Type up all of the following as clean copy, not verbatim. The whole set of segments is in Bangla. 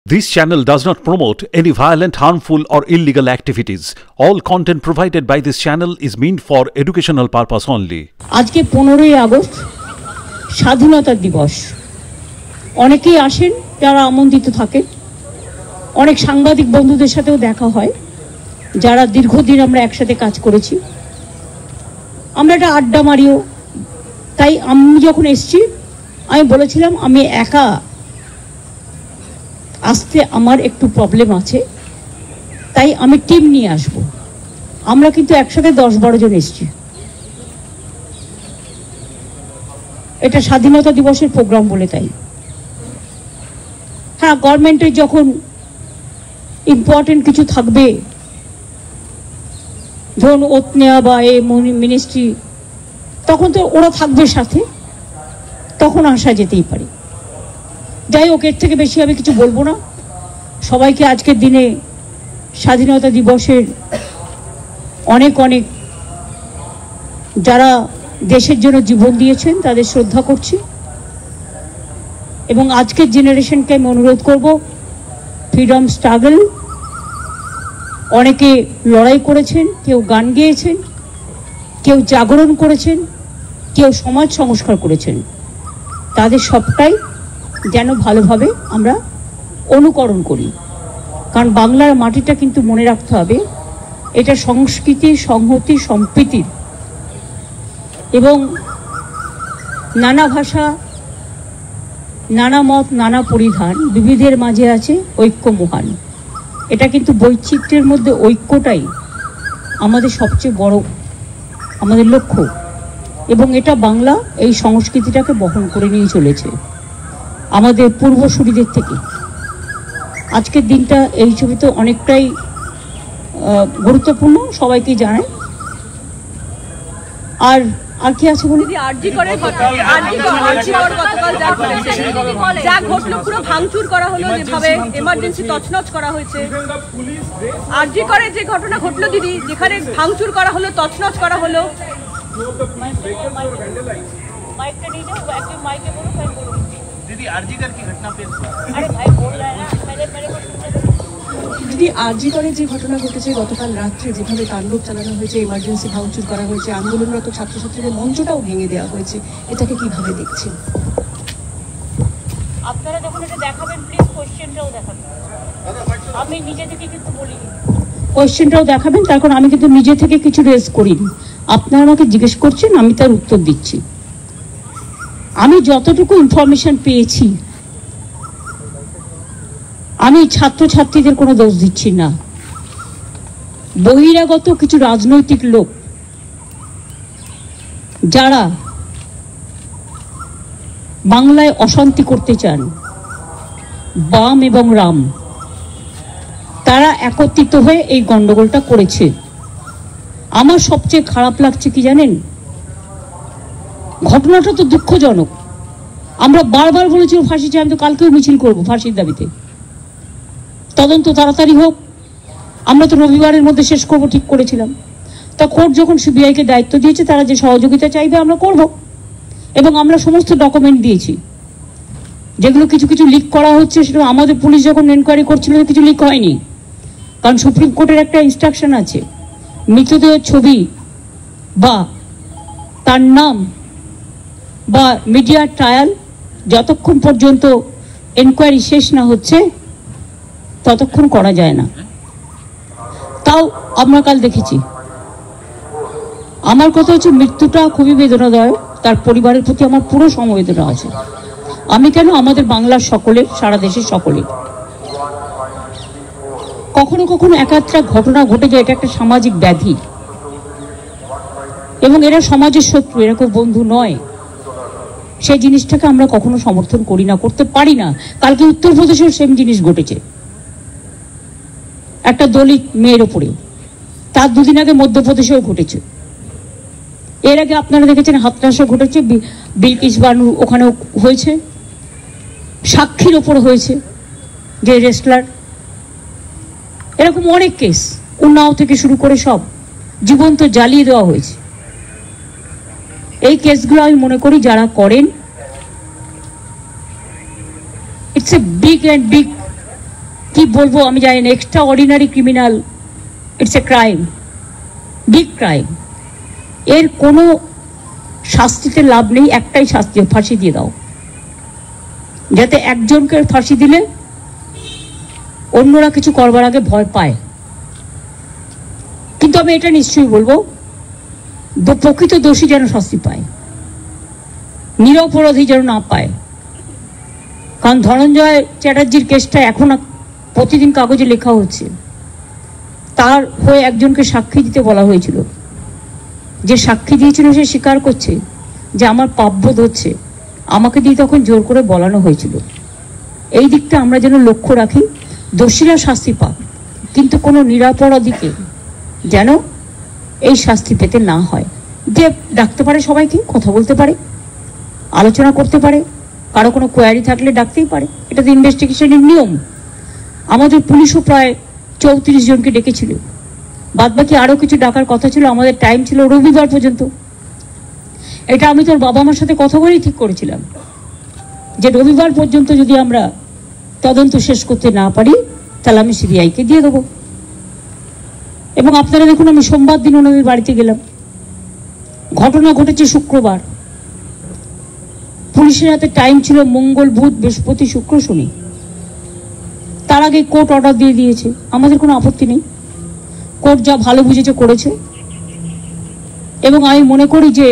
This channel does not promote any violent, harmful or illegal activities. All content provided by this channel is meant for educational purpose only. আজকে 15ই আগস্ট স্বাধীনতা দিবস। অনেকেই আসেন যারা আমন্ত্রিত থাকেন, অনেক সাংবাদিক বন্ধুদের সাথেও দেখা হয় যারা দীর্ঘদিন আমরা একসাথে কাজ করেছি। আমরা একটা আড্ডা মারিও। তাই আমি যখন এসেছি আমি বলেছিলাম আমি একা আসতে আমার একটু প্রবলেম আছে, তাই আমি টিম নিয়ে আসব। আমরা কিন্তু একসাথে 10-12 জন এসেছি। এটা স্বাধীনতা দিবসের প্রোগ্রাম বলে তাই। হ্যাঁ, গভর্নমেন্টের যখন ইম্পর্টেন্ট কিছু থাকবে, ধরুন ওত নেওয়া বা এ মিনিস্ট্রি, তখন তো ওরা থাকবে সাথে, তখন আসা যেতেই পারে। যাই হোক, এর থেকে বেশি আমি কিছু বলবো না। সবাইকে আজকের দিনে স্বাধীনতা দিবসের অনেক অনেক যারা দেশের জন্য জীবন দিয়েছেন তাদের শ্রদ্ধা করছি, এবং আজকের জেনারেশনকে আমি অনুরোধ করব, ফ্রিডম স্ট্রাগল অনেকে লড়াই করেছেন, কেউ গান গেয়েছেন, কেউ জাগরণ করেছেন, কেউ সমাজ সংস্কার করেছেন। তাদের সবটাই যেন ভালোভাবে আমরা অনুকরণ করি, কারণ বাংলার মাটিটা কিন্তু মনে রাখতে হবে এটা সংস্কৃতি, সংহতি, সম্প্রীতির এবং নানা ভাষা, নানা মত, নানা পরিধান, বিবিধের মাঝে আছে ঐক্য মহান। এটা কিন্তু বৈচিত্র্যের মধ্যে ঐক্যটাই আমাদের সবচেয়ে বড় আমাদের লক্ষ্য, এবং এটা বাংলা এই সংস্কৃতিটাকে বহন করে নিয়ে চলেছে আমাদের পূর্বসূরীদের থেকে। আজকের দিনটা এই ছবিতে অনেকটাই গুরুত্বপূর্ণ, সবাইকে জানাই। আর আর কি আছে বলি? যা ঘটলো পুরো ভাঙচুর করা হলো, যেভাবে এমার্জেন্সি তছনছ করা হয়েছে। আরজি করে যে ঘটনা ঘটলো দিদি, যেখানে ভাঙচুর করা হলো, তছনছ করা হলো। दीदी आरजीकर की घटना पे দিদি, আরজিকরে যে ঘটনা ঘটেছে গতকাল রাত্রে, যেভাবে তাণ্ডব চালানো হয়েছে, ইমার্জেন্সি ভাঙচুর করা হয়েছে, আন্দোলনরত ছাত্রছাত্রীদের মঞ্চটাও ভেঙে দেওয়া হয়েছে, এটাকে কিভাবে দেখছেন? আপনারা যখন এটা দেখাবেন প্লিজ কোশ্চেনটাও দেখাবেন। আমি নিজে থেকে কিন্তু বলিনি, কোশ্চেনটাও দেখাবেন, তার কারণ আমি কিন্তু নিজে থেকে কিছু রেজ করিনি। আপনারা আমাকে জিজ্ঞেস করছেন, আমি তার উত্তর দিচ্ছি। আমি যতটুকু ইনফরমেশন পেয়েছি, আমি ছাত্রছাত্রীদের কোনো দোষ দিচ্ছি না। বহিরাগত কিছু রাজনৈতিক লোক যারা বাংলায় অশান্তি করতে চান, বাম এবং রাম, তারা একত্রিত হয়ে এই গন্ডগোলটা করেছে। আমার সবচেয়ে খারাপ লাগছে কি জানেন, ঘটনাটা তো দুঃখজনক। আমরা বারবার বলেছি ফাঁসি চাই, আমি তো কালকেও মিছিল করবো ফাঁসির দাবিতে। তদন্ত তাড়াতাড়ি হোক, আমরা তো রবিবারের মধ্যে শেষ করবো ঠিক করেছিলাম। তা কোর্ট যখন সিবিআইকে দায়িত্ব দিয়েছে, তারা যে সহযোগিতা চাইবে আমরা করব, এবং আমরা সমস্ত ডকুমেন্ট দিয়েছি। যেগুলো কিছু কিছু লিক করা হচ্ছে, সেটা আমাদের পুলিশ যখন এনকোয়ারি করছিল কিছু লিক হয়নি, কারণ সুপ্রিম কোর্টের একটা ইনস্ট্রাকশন আছে, মৃতদেহের ছবি বা তার নাম বা মিডিয়া ট্রায়াল যতক্ষণ পর্যন্ত এনকোয়ারি শেষ না হচ্ছে ততক্ষণ করা যায় না। তাও আমরা কাল দেখেছি। আমার কথা হচ্ছে, মৃত্যুটা খুবই বেদনাদায়ক, তার পরিবারের প্রতি আমার পুরো সমবেদনা আছে। আমি কেন, আমাদের বাংলার সকলের, সারা দেশের সকলের। কখনো কখনো একাত্রা ঘটনা ঘটে যায়, এটা একটা সামাজিক ব্যাধি, এবং এরা সমাজের শত্রু, এরা কেউ বন্ধু নয়। সেই জিনিসটাকে আমরা কখনো সমর্থন করি না, করতে পারি না। কালকে উত্তরপ্রদেশেও সেম জিনিস ঘটেছে, একটা দলিত মেয়ের ওপরে। তার দুদিন আগে মধ্যপ্রদেশেও ঘটেছে। এর আগে আপনারা দেখেছেন হাতরাসও ঘটেছে, বিলকিস বানু ওখানেও হয়েছে, সাক্ষীর ওপর হয়েছে, যে রেসলার। এরকম অনেক কেস, উন্নাও থেকে শুরু করে সব জীবন্ত জ্বালিয়ে দেওয়া হয়েছে। এই কেসগুলো আমি মনে করি যারা করেন, ইটস এ বিগ কি বলবো আমি জানি না, extra ordinary criminal, it's a crime, big crime. এর কোনো শাস্তিতে লাভ নেই, একটাই শাস্তি, ফাঁসি দিয়ে দাও, যাতে একজনকে ফাঁসি দিলে অন্যরা কিছু করবার আগে ভয় পায়। কিন্তু আমি এটা নিশ্চয়ই বলবো, প্রকৃত দোষী যেন শাস্তি পায়, নিরপরাধী যেন না পায়। কারণ ধনঞ্জয় চ্যাটার্জির কেসটা এখন প্রতিদিন কাগজে লেখা হচ্ছে, তার হয়ে একজনকে সাক্ষী দিতে বলা হয়েছিল, যে সাক্ষী দিয়েছিল সে স্বীকার করছে যে আমার পাপবোধ হচ্ছে, আমাকে দিয়ে তখন জোর করে বলানো হয়েছিল। এই দিকটা আমরা যেন লক্ষ্য রাখি, দোষীরা শাস্তি পাক, কিন্তু কোনো নিরপরাধীকে যেন এই শাস্তি পেতে না হয়। যে ডাকতে পারে, সবাইকে কথা বলতে পারে, আলোচনা করতে পারে, কারো কোনো কোয়ারি থাকলে ডাকতেই পারে, এটা তো ইনভেস্টিগেশনের নিয়ম। আমাদের পুলিশও প্রায় 34 জনকে ডেকেছিল, বাদ বাকি আরও কিছু ডাকার কথা ছিল। আমাদের টাইম ছিল রবিবার পর্যন্ত। এটা আমি তোর বাবা মার সাথে কথা বলেই ঠিক করেছিলাম যে রবিবার পর্যন্ত যদি আমরা তদন্ত শেষ করতে না পারি তাহলে আমি সিবিআইকে দিয়ে দেবো। এবং আপনারা দেখুন, আমি সোমবার দিন ওনাদের বাড়িতে গেলাম। ঘটনা ঘটেছে শুক্রবার, পুলিশের হাতে টাইম ছিল মঙ্গল, বুধ, বৃহস্পতি, শুক্র, শনি। তার আগে কোর্ট অর্ডার দিয়ে দিয়েছে, আমাদের কোনো আপত্তি নেই, কোর্ট যা ভালো বুঝেছে করেছে। এবং আমি মনে করি যে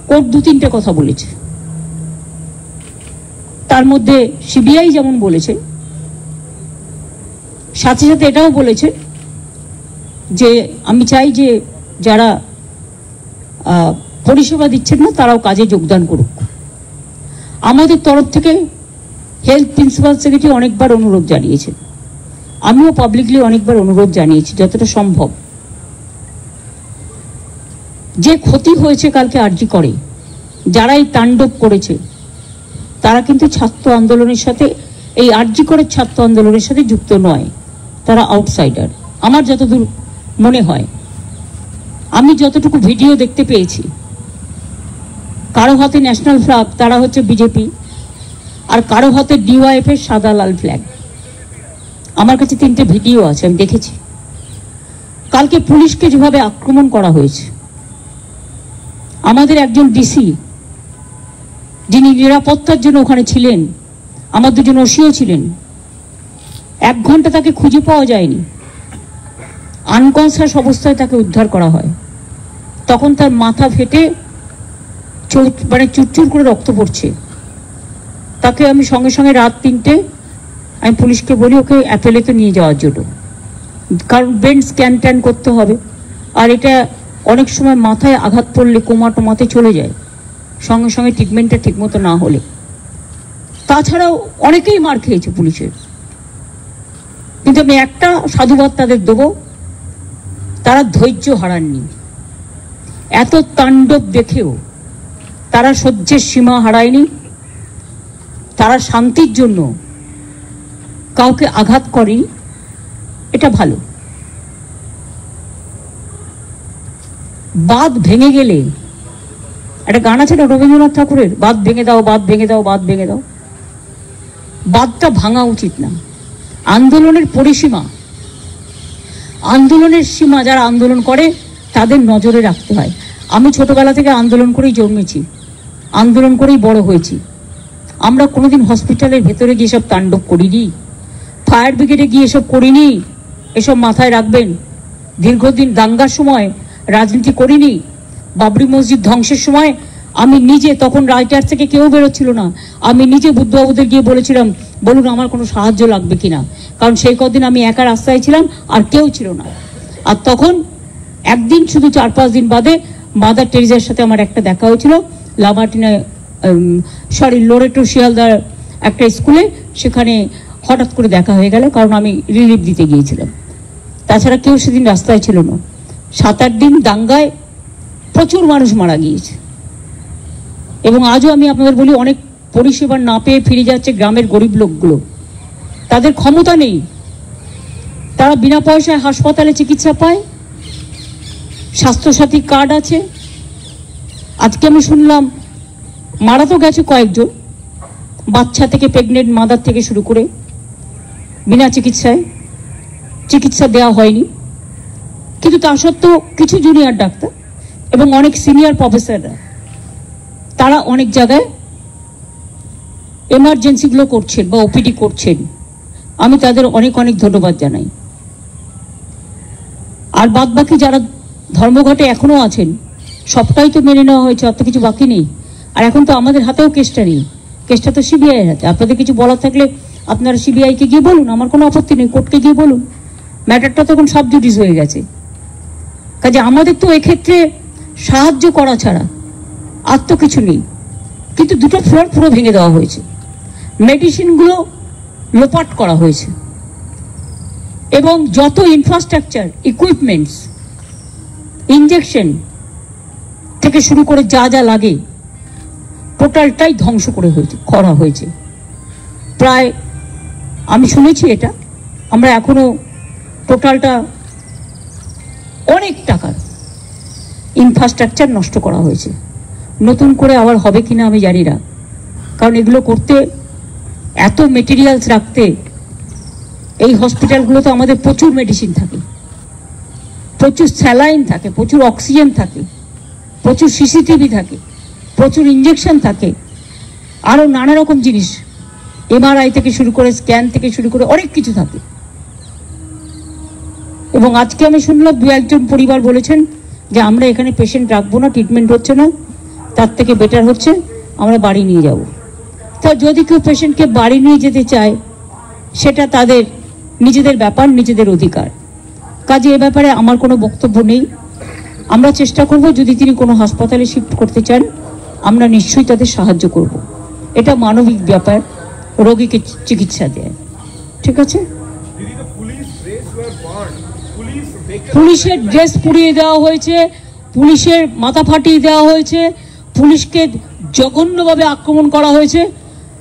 কোর্ট 2-3টে কথা বলেছে, তার মধ্যে সিবিআই যেমন বলেছে, সাথে সাথে এটাও বলেছে যে আমি চাই যে যারা পরিষেবা দিচ্ছেন না তারাও কাজে যোগদান করুক। আমাদের তরফ থেকে হেলথ প্রিন্সিপাল সেক্রেটারি অনেকবার অনুরোধ জানিয়েছেন, আমিও পাবলিকলি অনেকবার অনুরোধ জানিয়েছি যতটা সম্ভব। যে ক্ষতি হয়েছে কালকে আরজি করে, যারা এই তাণ্ডব করেছে তারা কিন্তু ছাত্র আন্দোলনের সাথে, এই আরজি করে ছাত্র আন্দোলনের সাথে যুক্ত নয়, তারা আউটসাইডার আমার যতদূর মনে হয়। আমি যতটুকু ভিডিও দেখতে পেয়েছি, কারো হাতে ন্যাশনাল ফ্ল্যাগ, তারা হচ্ছে বিজেপি, আর কারো হাতে ডিওয়াইএফ এর সাদা লাল ফ্ল্যাগ। আমার কাছে 3টে ভিডিও আছে, আমি দেখেছি। কালকে পুলিশকে যেভাবে আক্রমণ করা হয়েছে, আমাদের একজন ডিসি যিনি নিরাপত্তার জন্য ওখানে ছিলেন, আমার 2জন ওসিও ছিলেন, 1 ঘন্টা তাকে খুঁজে পাওয়া যায়নি। আনকনসাস অবস্থায় তাকে উদ্ধার করা হয়, তখন তার মাথা ফেটে মানে চুরচুর করে রক্ত পড়ছে। তাকে আমি সঙ্গে সঙ্গে রাত 3টে আমি পুলিশকে বলি ওকে অ্যাপেলেতে নিয়ে যাওয়ার জন্য, কারণ ব্রেন স্ক্যান ট্যান করতে হবে। আর এটা অনেক সময় মাথায় আঘাত পড়লে কোমা টোমাতে চলে যায়, সঙ্গে সঙ্গে ট্রিটমেন্টটা ঠিকমতো না হলে। তাছাড়াও অনেকেই মার খেয়েছে পুলিশের, কিন্তু আমি একটা সাধুবাদ তাদের দেবো, তারা ধৈর্য হারাননি। এত তাণ্ডব দেখেও তারা সহ্যের সীমা হারায়নি, তারা শান্তির জন্য কাউকে আঘাত করেনি, এটা ভালো। বাঁধ ভেঙে গেলে, একটা গান আছে না রবীন্দ্রনাথ ঠাকুরের, বাঁধ ভেঙে দাও, বাঁধ ভেঙে দাও, বাঁধ ভেঙে দাও। বাঁধটা ভাঙা উচিত না। আন্দোলনের পরিসীমা, আন্দোলনের সীমা যারা আন্দোলন করে তাদের নজরে রাখতে হয়। আমি ছোটবেলা থেকে আন্দোলন করেই জন্মেছি, আন্দোলন করেই বড় হয়েছি। আমরা কোনোদিন হসপিটালের ভেতরে গিয়ে সব তাণ্ডব করিনি, ফায়ার ব্রিগেডে গিয়ে এসব করিনি, এসব মাথায় রাখবেন। দীর্ঘদিন দাঙ্গার সময় রাজনীতি করিনি। বাবরি মসজিদ ধ্বংসের সময় আমি নিজে, তখন রাইটার থেকে কেউ বেরোচ্ছিল না, আমি নিজে বুদ্ধবাবুদের গিয়ে বলেছিলাম বলুন আমার কোনো সাহায্য লাগবে কিনা, কারণ সেই কদিন আমি একা রাস্তায় ছিলাম আর কেউ ছিল না। আর তখন একদিন শুধু 4-5 দিন বাদে মাদার টেরিজার সাথে আমার একটা দেখা হয়েছিল লামাটিনা, লোরেটো শিয়ালদার একটা স্কুলে, সেখানে হঠাৎ করে দেখা হয়ে গেল, কারণ আমি রিলিফ দিতে গিয়েছিলাম। তাছাড়া কেউ সেদিন রাস্তায় ছিল না। 7-8 দিন দাঙ্গায় প্রচুর মানুষ মারা গিয়েছে। এবং আজও আমি আপনাদের বলি, অনেক পরিষেবা না পেয়ে ফিরে যাচ্ছে গ্রামের গরিব লোকগুলো, তাদের ক্ষমতা নেই, তারা বিনা পয়সায় হাসপাতালে চিকিৎসা পায়, স্বাস্থ্যসাথী কার্ড আছে। আজকে আমি শুনলাম মারা তো গেছে কয়েকজন, বাচ্চা থেকে প্রেগনেন্ট মাদার থেকে শুরু করে। বিনা চিকিৎসায় চিকিৎসা দেওয়া হয়নি, কিন্তু তা সত্ত্বেও কিছু জুনিয়র ডাক্তার এবং অনেক সিনিয়র প্রফেসররা তারা অনেক জায়গায় এমার্জেন্সিগুলো করছেন বা ওপিডি করছেন। আমি তাদের অনেক অনেক ধন্যবাদ জানাই। আর বাদ বাকি যারা ধর্মঘটে এখনো আছেন সবটাই তো মেনে নেওয়া হয়েছে, অত কিছু বাকি নেই। আর এখন তো আমাদের হাতেও কেসটা নেই, কেসটা তো সিবিআই হাতে। আপনাদের কিছু বলার থাকলে আপনারা সিবিআইকে গিয়ে বলুন, আমার কোনো আপত্তি নেই, কোর্টকে গিয়ে বলুন। ম্যাটারটা তখন সাব জুডিস হয়ে গেছে। কাজে আমাদের তো এক্ষেত্রে সাহায্য করা ছাড়া আর তো কিছু নেই। কিন্তু দুটো ফ্লোর পুরো ভেঙে দেওয়া হয়েছে, মেডিসিনগুলো লোপাট করা হয়েছে এবং যত ইনফ্রাস্ট্রাকচার, ইকুইপমেন্টস, ইঞ্জেকশন থেকে শুরু করে যা যা লাগে টোটালটাই ধ্বংস করা হয়েছে। প্রায় আমি শুনেছি এটা, আমরা এখনো টোটালটা অনেক টাকার ইনফ্রাস্ট্রাকচার নষ্ট করা হয়েছে। নতুন করে আবার হবে কিনা আমি জানি না, কারণ এগুলো করতে এত মেটেরিয়ালস রাখতে এই হসপিটালগুলোতে আমাদের প্রচুর মেডিসিন থাকে, প্রচুর স্যালাইন থাকে, প্রচুর অক্সিজেন থাকে, প্রচুর সিসিটিভি থাকে, প্রচুর ইঞ্জেকশন থাকে, আরও নানা রকম জিনিস, এমআরআই থেকে শুরু করে স্ক্যান থেকে শুরু করে অনেক কিছু থাকে। এবং আজকে আমি শুনলাম দু একজন পরিবার বলেছেন যে আমরা এখানে পেশেন্ট রাখবো না, ট্রিটমেন্ট হচ্ছে না, তার থেকে বেটার হচ্ছে আমরা বাড়ি নিয়ে যাব। তা যদি কেউ পেশেন্টকে বাড়ি নিয়ে যেতে চায় সেটা তাদের নিজেদের ব্যাপার, নিজেদের অধিকার। কাজে এ ব্যাপারে আমার কোনো বক্তব্য নেই। আমরা চেষ্টা করব যদি তিনি কোনো হাসপাতালে শিফট করতে চান আমরা নিশ্চয়ই তাদের সাহায্য করব। এটা মানবিক ব্যাপার, রোগীকে চিকিৎসা দেয়। ঠিক আছে? পুলিশের ড্রেস পুড়িয়ে দেওয়া হয়েছে, পুলিশের মাথা ফাটিয়ে দেওয়া হয়েছে, পুলিশকে জঘন্যভাবে আক্রমণ করা হয়েছে।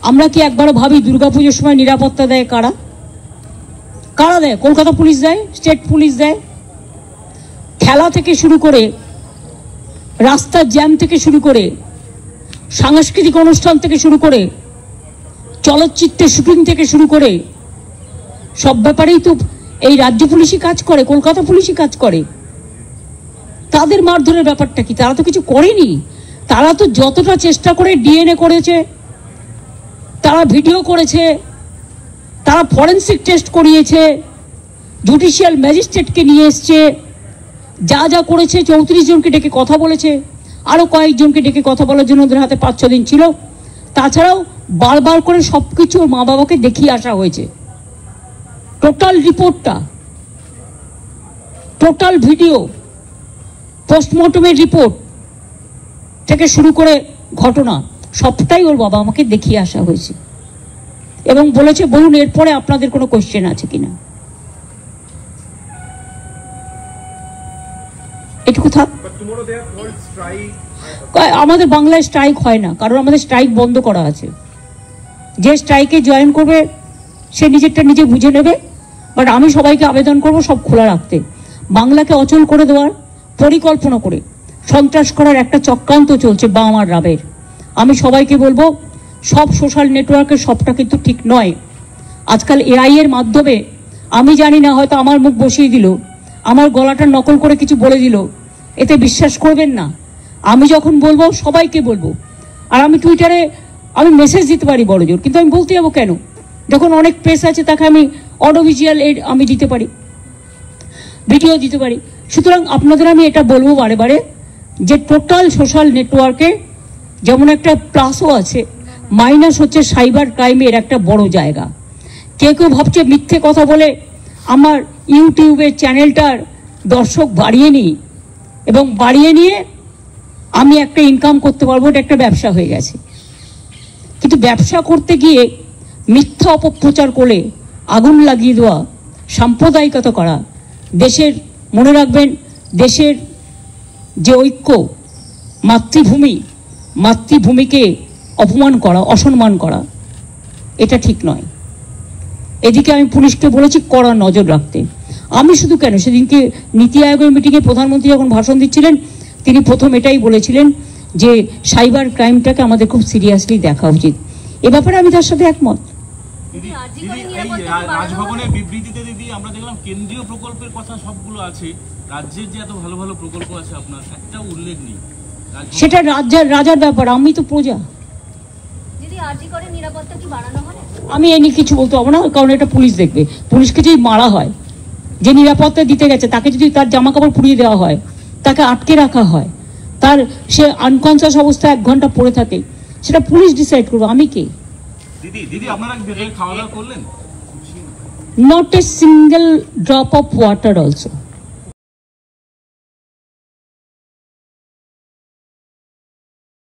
আমরা কি একবারও ভাবি দুর্গাপুজোর সময় নিরাপত্তা দেয় কারা? কারা দেয়? কলকাতা পুলিশ দেয়, স্টেট পুলিশ দেয়। খেলা থেকে শুরু করে, রাস্তার জ্যাম থেকে শুরু করে, সাংস্কৃতিক অনুষ্ঠান থেকে শুরু করে, চলচ্চিত্রের শুটিং থেকে শুরু করে সব ব্যাপারেই তো এই রাজ্য পুলিশই কাজ করে, কলকাতা পুলিশই কাজ করে। তাদের মারধরের ব্যাপারটা কি? তারা তো কিছু করেনি। তারা তো যতটা চেষ্টা করে ডিএনএ করেছে, তারা ভিডিও করেছে, তারা ফরেন্সিক টেস্ট করিয়েছে, জুডিশিয়াল ম্যাজিস্ট্রেটকে নিয়ে এসছে, যা যা করেছে 34 জনকে ডেকে কথা বলেছে, আরও কয়েকজনকে ডেকে কথা বলার জন্য ওদের হাতে 5-6 দিন ছিল। তাছাড়াও বারবার করে সব কিছু মা বাবাকে দেখিয়ে আসা হয়েছে। টোটাল রিপোর্টটা, টোটাল ভিডিও, পোস্টমর্টমের রিপোর্ট থেকে শুরু করে ঘটনা সবটাই ওর বাবা আমাকে দেখিয়ে আসা হয়েছে এবং বলেছে বলুন এরপরে আপনাদের কোনো কোশ্চেন আছে কিনা। এটুকু থাক। আমাদের বাংলায় স্ট্রাইক হয় না, কারণ আমাদের স্ট্রাইক বন্ধ করা আছে। যে স্ট্রাইকে জয়েন করবে সে নিজেরটা নিজে বুঝে নেবে। বাট আমি সবাইকে আবেদন করব সব খোলা রাখতে। বাংলাকে অচল করে দেওয়ার পরিকল্পনা করে সন্ত্রাস করার একটা চক্রান্ত চলছে বাম আর রাবের। আমি সবাইকে বলবো সব সোশ্যাল নেটওয়ার্কের সবটা কিন্তু ঠিক নয়। আজকাল এআই এর মাধ্যমে আমি জানি না, হয়তো আমার মুখ বসিয়ে দিল, আমার গলাটা নকল করে কিছু বলে দিল, এতে বিশ্বাস করবেন না। আমি যখন বলবো সবাইকে বলবো। আর আমি টুইটারে আমি মেসেজ দিতে পারি বড় জোর, কিন্তু আমি বলতে যাবো কেন? যখন অনেক প্রেস আছে তাকে আমি অডিও ভিজুয়াল এড আমি দিতে পারি, ভিডিও দিতে পারি। সুতরাং আপনাদের আমি এটা বলবো বারে বারে যে টোটাল সোশ্যাল নেটওয়ার্কে যেমন একটা প্লাসও আছে, মাইনাস হচ্ছে সাইবার ক্রাইমের একটা বড় জায়গা। কেউ কেউ ভাবছে মিথ্যে কথা বলে আমার ইউটিউবের চ্যানেলটার দর্শক বাড়িয়ে নিই এবং বাড়িয়ে নিয়ে আমি একটা ইনকাম করতে পারবো, এটা একটা ব্যবসা হয়ে গেছে। কিন্তু ব্যবসা করতে গিয়ে মিথ্যা অপপ্রচার করে আগুন লাগিয়ে দেওয়া, সাম্প্রদায়িকতা করা, দেশের মনে রাখবেন দেশের যে ঐক্য, মাতৃভূমিকে অপমান করা, অসম্মান করা, এটা ঠিক নয়। এদিকে আমি পুলিশকে বলেছি কড়া নজর রাখতে। আমি শুধু কেন, সেদিনকে নীতি আয়োগের মিটিংয়ে প্রধানমন্ত্রী যখন ভাষণ দিচ্ছিলেন তিনি প্রথম এটাই বলেছিলেন যে সাইবার ক্রাইমটাকে আমাদের খুব সিরিয়াসলি দেখা উচিত। এ ব্যাপারে আমি তার সাথে একমত। দিদি রাজভবনের বিবৃতিতে দিদি আমরা দেখলাম কেন্দ্রীয় প্রকল্পের কথা সবগুলো আছে, রাজ্যের যে এত ভালো ভালো প্রকল্প আছে আপনার একটাও উল্লেখ নেই। সেটা রাজার ব্যাপার, আমি তো প্রজা। দিদি আরজি করে নিরাপত্তা কি বাড়ানো হবে? আমি এ নিয়ে কিছু বলতে পারবো না, কারণ এটা পুলিশ দেখবে। পুলিশকে যদি মারা হয়, যে নিরাপত্তা দিতে গেছে তাকে যদি তার জামা কাপড় পুড়িয়ে দেওয়া হয়, তাকে আটকে রাখা হয়, তার সে আনকনসিয়াস অবস্থায় 1 ঘন্টা পড়ে থাকে, সেটা পুলিশ ডিসাইড করবে। আমি কে? দিদি আপনারা খাওয়া দাওয়া করলেন? Not a single drop of water also.